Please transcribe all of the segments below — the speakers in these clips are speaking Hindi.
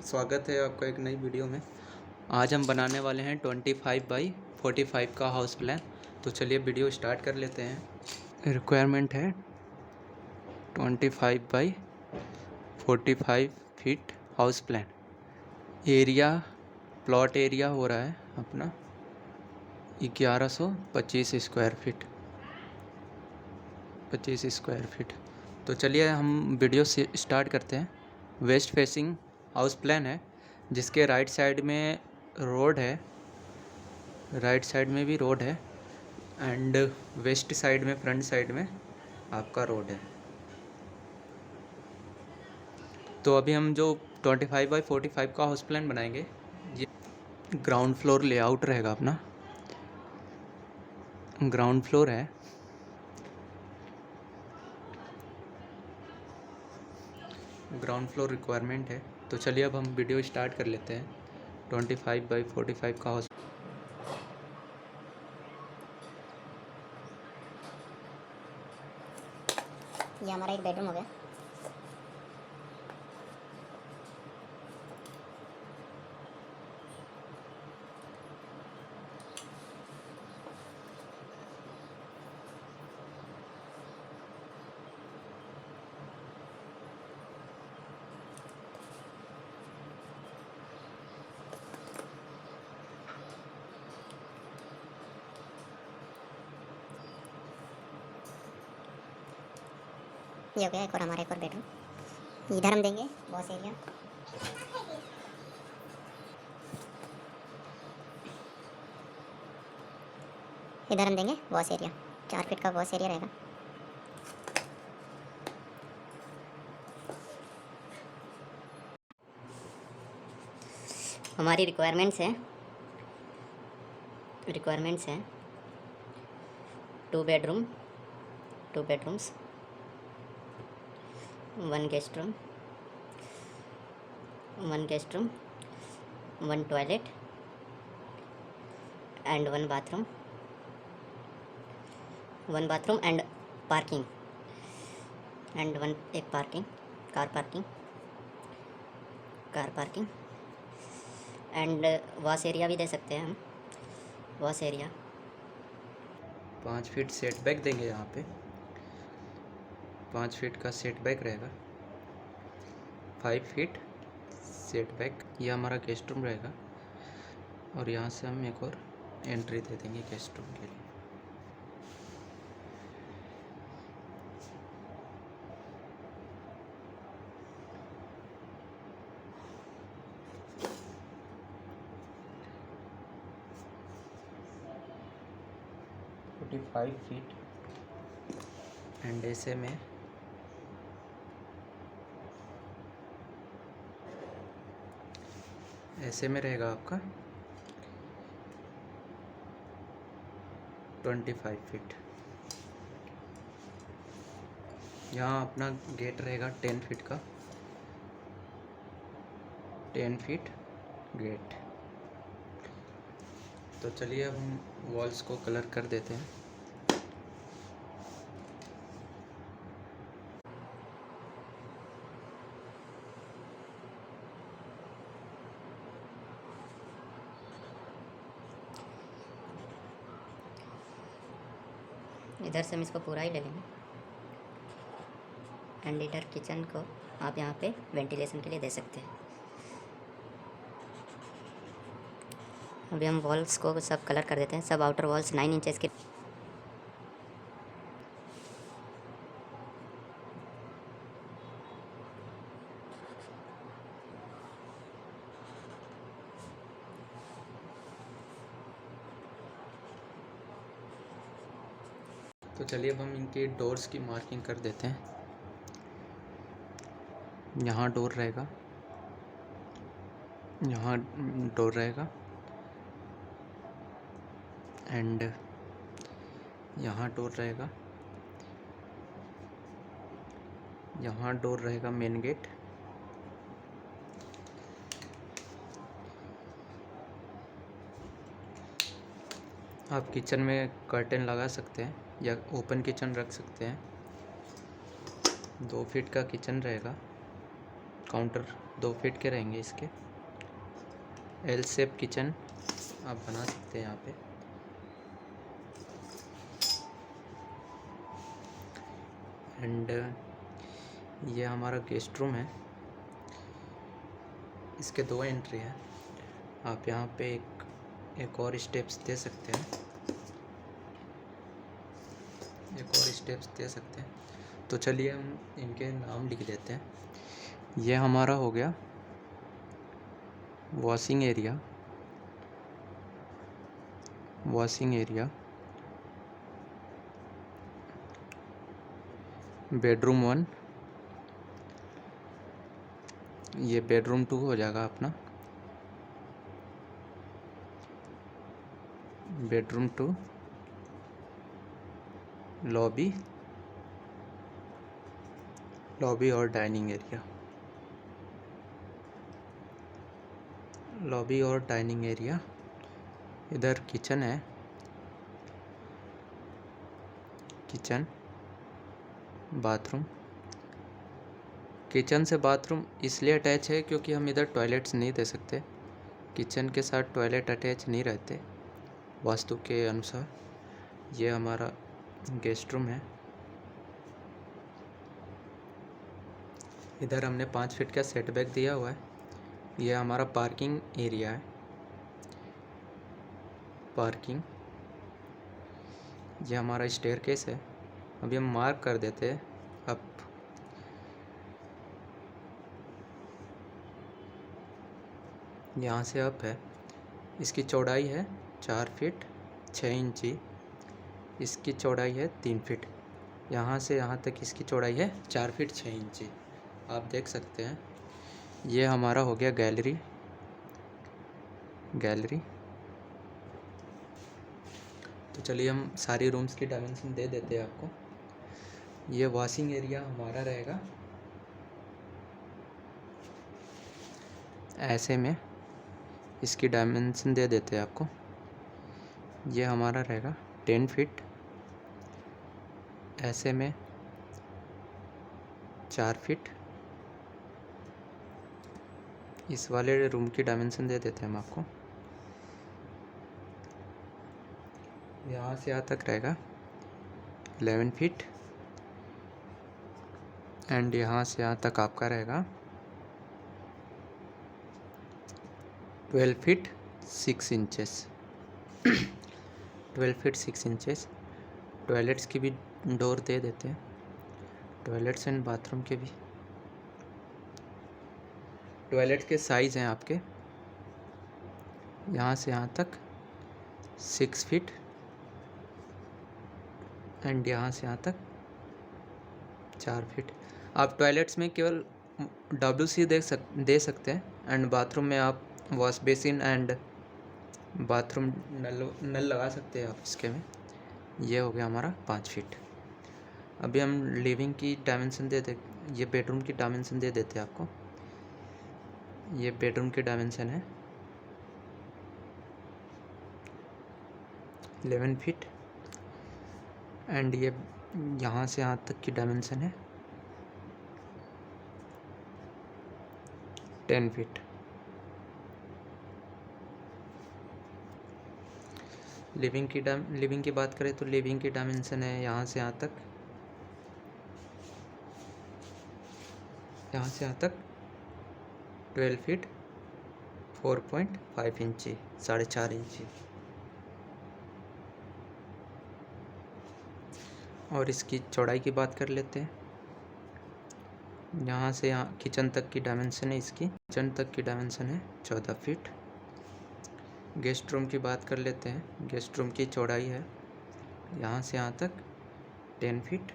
स्वागत है आपका एक नई वीडियो में। आज हम बनाने वाले हैं 25x45 का हाउस प्लान। तो चलिए वीडियो स्टार्ट कर लेते हैं। रिक्वायरमेंट है 25x45 feet house plan. Area plot area हो रहा है अपना 1125 स्क्वायर फीट 25 स्क्वायर फीट। तो चलिए हम वीडियो से स्टार्ट करते हैं। वेस्ट फेसिंग हाउस प्लान है जिसके राइट साइड में रोड है, राइट साइड में भी रोड है एंड वेस्ट साइड में फ्रंट साइड में आपका रोड है। तो अभी हम जो 25x45 का हाउस प्लान बनाएंगे, ये ग्राउंड फ्लोर लेआउट रहेगा अपना। ग्राउंड फ्लोर है, ग्राउंड फ्लोर रिक्वायरमेंट है। तो चलिए अब हम वीडियो स्टार्ट कर लेते हैं 25x45 का हाउस। ये हमारा एक बेडरूम हो गया। ये हो गया एक और हमारा एक और बेडरूम। इधर हम देंगे वॉश एरिया। इधर हम देंगे वॉश एरिया, 4 फीट का वॉश एरिया रहेगा। हमारी रिक्वायरमेंट्स हैं 2 bedroom, 2 bedrooms, 1 guest room, 1 toilet and 1 bathroom, 1 bathroom and parking and 1 एक parking, car parking and wash area भी दे सकते हैं हम। वॉश एरिया 5 फीट सेटबैक देंगे। यहाँ पे 5 फीट का सेटबैक रहेगा, 5 फीट सेटबैक। ये हमारा गेस्ट रूम रहेगा और यहाँ से हम एक और एंट्री दे देंगे गेस्ट रूम के लिए। फोर्टी 5 फीट एंड ऐसे में रहेगा आपका 25 फीट। यहाँ अपना गेट रहेगा 10 फीट का, 10 फीट गेट। तो चलिए अब हम वॉल्स को कलर कर देते हैं। इधर से हम इसको पूरा ही ले लेंगे एंड इधर किचन को आप यहाँ पे वेंटिलेशन के लिए दे सकते हैं। अभी हम वॉल्स को सब कलर कर देते हैं। सब आउटर वॉल्स 9 इंचेस के। तो चलिए अब हम इनके डोर्स की मार्किंग कर देते हैं। यहाँ डोर रहेगा, यहाँ डोर रहेगा एंड यहाँ डोर रहेगा, यहाँ डोर रहेगा मेन गेट। आप किचन में कर्टेन लगा सकते हैं या ओपन किचन रख सकते हैं। 2 फीट का किचन रहेगा, काउंटर 2 फीट के रहेंगे इसके। एल शेप किचन आप बना सकते हैं यहाँ पे। एंड ये हमारा गेस्ट रूम है। इसके 2 एंट्री है। आप यहाँ पे एक और स्टेप्स दे सकते हैं, तो चलिए हम इनके नाम लिख देते हैं। ये हमारा हो गया वॉशिंग एरिया, बेडरूम 1, ये बेडरूम 2 हो जाएगा अपना, बेडरूम 2, लॉबी और डाइनिंग एरिया, इधर किचन है, किचन बाथरूम। किचन से बाथरूम इसलिए अटैच है क्योंकि हम इधर टॉयलेट्स नहीं दे सकते, किचन के साथ टॉयलेट अटैच नहीं रहते वास्तु के अनुसार। ये हमारा गेस्ट रूम है। इधर हमने 5 फीट का सेटबैक दिया हुआ है। ये हमारा पार्किंग एरिया है, ये हमारा स्टेयरकेस है। अभी हम मार्क कर देते हैं। अब यहाँ से अप है, इसकी चौड़ाई है 4 फीट 6 इंची, इसकी चौड़ाई है 3 फीट। यहाँ से यहाँ तक इसकी चौड़ाई है 4 फीट 6 इंची। आप देख सकते हैं। ये हमारा हो गया गैलरी। तो चलिए हम सारी रूम्स की डायमेंशन दे देते हैं आपको। ये वॉशिंग एरिया हमारा रहेगा ऐसे में, इसकी डायमेंशन दे देते हैं आपको। ये हमारा रहेगा 10 फीट, ऐसे में 4 फीट। इस वाले रूम की डायमेंशन दे देते हैं हम आपको। यहाँ से यहाँ तक रहेगा 11 फीट, एंड यहाँ से यहाँ तक आपका रहेगा 12 feet 6 inches. 12 feet 6 inches. Toilets की भी डोर दे देते हैं, टॉयलेट्स एंड बाथरूम के भी। टॉयलेट के साइज़ हैं आपके यहाँ से यहाँ तक 6 फीट, एंड यहाँ से यहाँ तक 4 फीट। आप टॉयलेट्स में केवल WC दे सकते हैं, एंड बाथरूम में आप वॉश बेसिन एंड बाथरूम नल लगा सकते हैं आप इसके में। ये हो गया हमारा 5 फीट। अभी हम लिविंग की डायमेंशन ये बेडरूम की डायमेंशन दे देते हैं आपको। ये बेडरूम की डायमेंशन है 11 फीट, एंड ये यहाँ से यहाँ तक की डायमेंशन है 10 फीट। लिविंग की बात करें तो लिविंग की डायमेंशन है यहाँ से यहाँ तक 12 फीट 4.5 इंची, 4.5 इंची। और इसकी चौड़ाई की बात कर लेते हैं। यहाँ से यहाँ किचन तक की डायमेंशन है, इसकी किचन तक की डायमेंशन है 14 फीट। गेस्ट रूम की बात कर लेते हैं। गेस्ट रूम की चौड़ाई है यहाँ से यहाँ तक 10 फीट,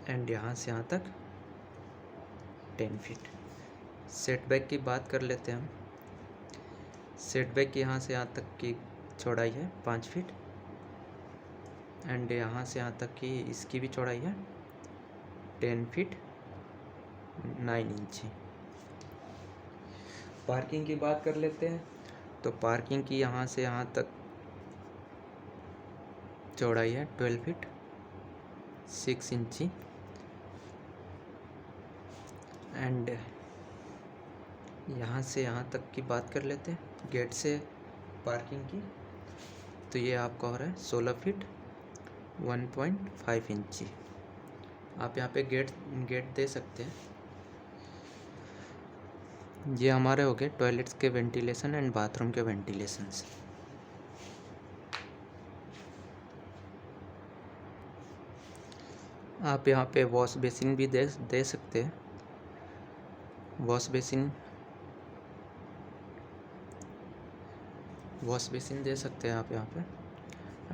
एंड यहाँ से यहाँ तक 10 फीट। सेटबैक की बात कर लेते हैं हम। सेटबैक यहाँ से यहाँ तक की चौड़ाई है 5 फीट, एंड यहाँ से यहाँ तक की इसकी भी चौड़ाई है 10 फीट 9 इंची। पार्किंग की बात कर लेते हैं। तो पार्किंग की यहाँ से यहाँ तक चौड़ाई है 12 फीट 6 इंची, एंड यहाँ से यहाँ तक की बात कर लेते हैं गेट से पार्किंग की। तो ये आपका हो रहा है 16 फीट 1.5 इंची। आप यहाँ पे गेट दे सकते हैं। ये हमारे हो गए टॉयलेट्स के वेंटिलेशन एंड बाथरूम के वेंटिलेशंस। आप यहाँ पे वॉश बेसिन भी दे सकते हैं। वॉश बेसिन दे सकते हैं आप यहाँ पे।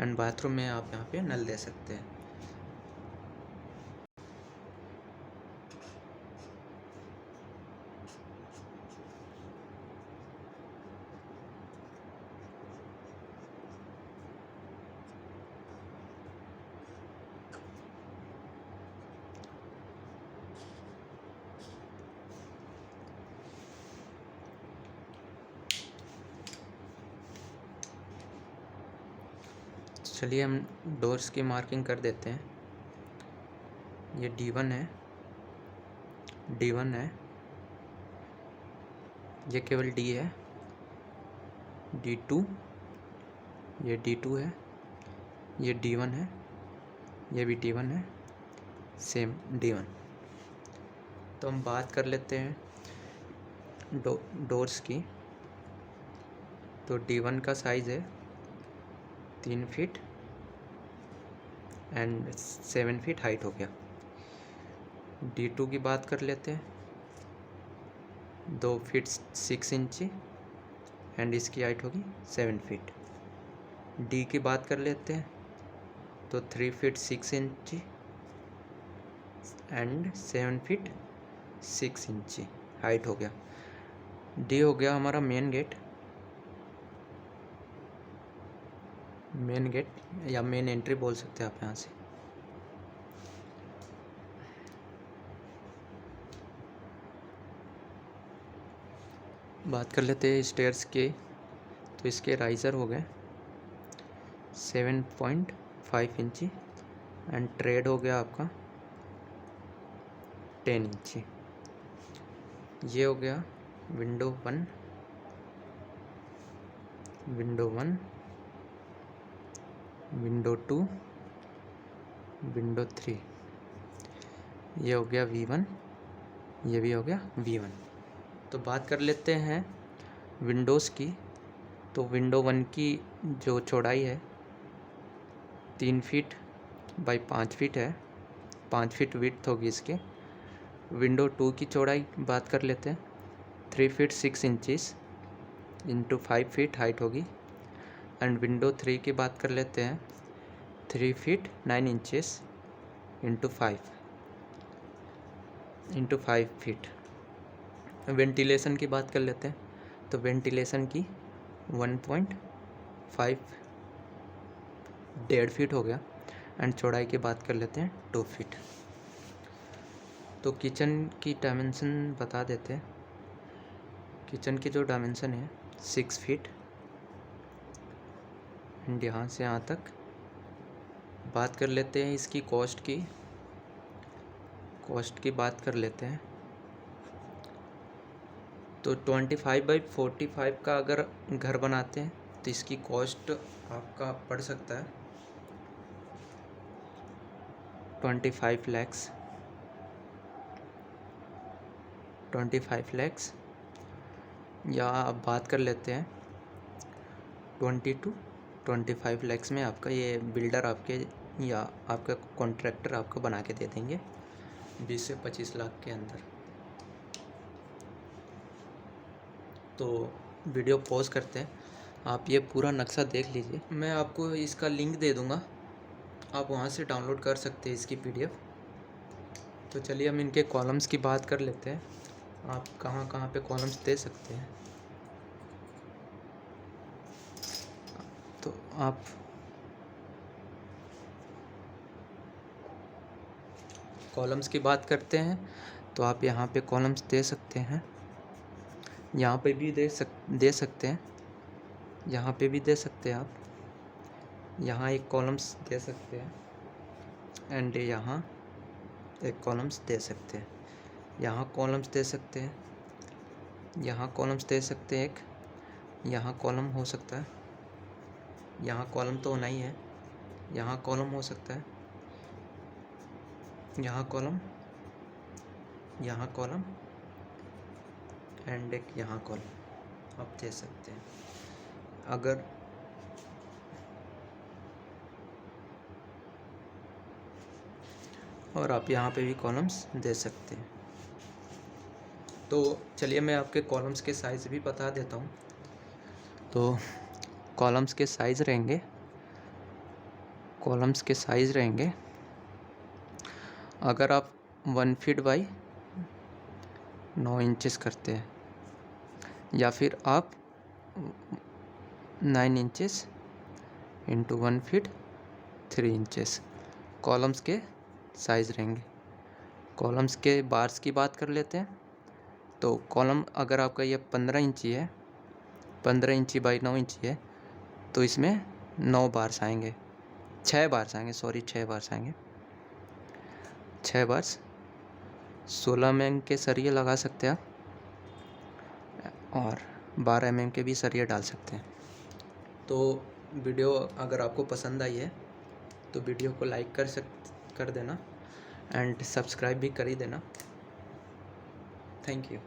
एंड बाथरूम में आप यहाँ पे नल दे सकते हैं। चलिए हम डोर्स की मार्किंग कर देते हैं। ये D1 है, ये केवल D है। D2, ये D2 है, ये D1 है, ये भी D1 है, सेम D1। तो हम बात कर लेते हैं डोर्स की। तो D1 का साइज़ है 3 फीट एंड 7 फीट हाइट हो गया। D2 की बात कर लेते हैं 2 फीट 6 इंची एंड इसकी हाइट होगी 7 फीट। D की बात कर लेते हैं तो 3 फीट 6 इंची एंड 7 फीट 6 इंची हाइट हो गया। D हो गया हमारा मेन गेट या मेन एंट्री बोल सकते हैं आप यहाँ से। बात कर लेते हैं स्टेयर्स के। तो इसके राइज़र हो गए 7.5 इंची एंड ट्रेड हो गया आपका 10 इंची। ये हो गया विंडो 1, विंडो 2, विंडो 3। ये हो गया V1, ये भी हो गया V1। तो बात कर लेते हैं विंडोज़ की। तो विंडो 1 की जो चौड़ाई है 3 फीट बाई 5 फीट है, 5 फीट विड्थ होगी इसके। विंडो 2 की चौड़ाई बात कर लेते हैं 3 feet 6 inches into 5 feet height होगी। एंड विंडो 3 की बात कर लेते हैं 3 feet 9 inches into 5 feet. Ventilation की बात कर लेते हैं तो वेंटिलेशन की 1.5 1.5 फीट हो गया। एंड चौड़ाई की बात कर लेते हैं 2 फीट। तो किचन की डायमेंशन बता देते हैं। किचन की जो डायमेंशन है 6 फीट एंड यहाँ से यहाँ तक। बात कर लेते हैं इसकी कॉस्ट की बात कर लेते हैं तो 25 बाई 45 का अगर घर बनाते हैं तो इसकी कॉस्ट आपका पड़ सकता है 25 lakhs। या आप बात कर लेते हैं 20 to 25 lakhs में आपका ये बिल्डर आपके या आपका कॉन्ट्रैक्टर आपको बना के दे देंगे 20 से 25 लाख के अंदर। तो वीडियो पॉज करते हैं, आप ये पूरा नक्शा देख लीजिए। मैं आपको इसका लिंक दे दूँगा, आप वहाँ से डाउनलोड कर सकते हैं इसकी PDF। तो चलिए हम इनके कॉलम्स की बात कर लेते हैं। आप कहाँ कहाँ पे कॉलम्स दे सकते हैं। तो आप कॉलम्स की बात करते हैं तो आप यहाँ पे कॉलम्स दे सकते हैं, यहाँ पे भी दे सकते हैं, यहाँ पे भी दे सकते हैं आप। यहाँ एक कॉलम्स दे सकते हैं एंड यहाँ एक कॉलम्स दे सकते हैं। यहाँ कॉलम्स दे सकते हैं, यहाँ कॉलम्स दे सकते हैं, एक यहाँ कॉलम हो सकता है, यहाँ कॉलम तो होना ही है, यहाँ कॉलम हो सकता है, यहाँ कॉलम एंड एक यहाँ कॉलम आप दे सकते हैं। अगर और आप यहाँ पे भी कॉलम्स दे सकते हैं। तो चलिए मैं आपके कॉलम्स के साइज़ भी बता देता हूँ। तो कॉलम्स के साइज़ रहेंगे, अगर आप 1 फीट बाई 9 इंचेस करते हैं, या फिर आप 9 inches into 1 feet 3 inches columns के साइज़ रहेंगे। कॉलम्स के बार्स की बात कर लेते हैं। तो कॉलम अगर आपका ये 15 इंची है, 15 इंची बाई 9 इंची है, तो इसमें 9 बार्स आएंगे, 6 बार्स आएंगे, 6 बार्स। 16 mm के सरिये लगा सकते हैं आप, और 12 mm के भी सरिये डाल सकते हैं। तो वीडियो अगर आपको पसंद आई है तो वीडियो को लाइक कर देना एंड सब्सक्राइब भी कर ही देना। Thank you.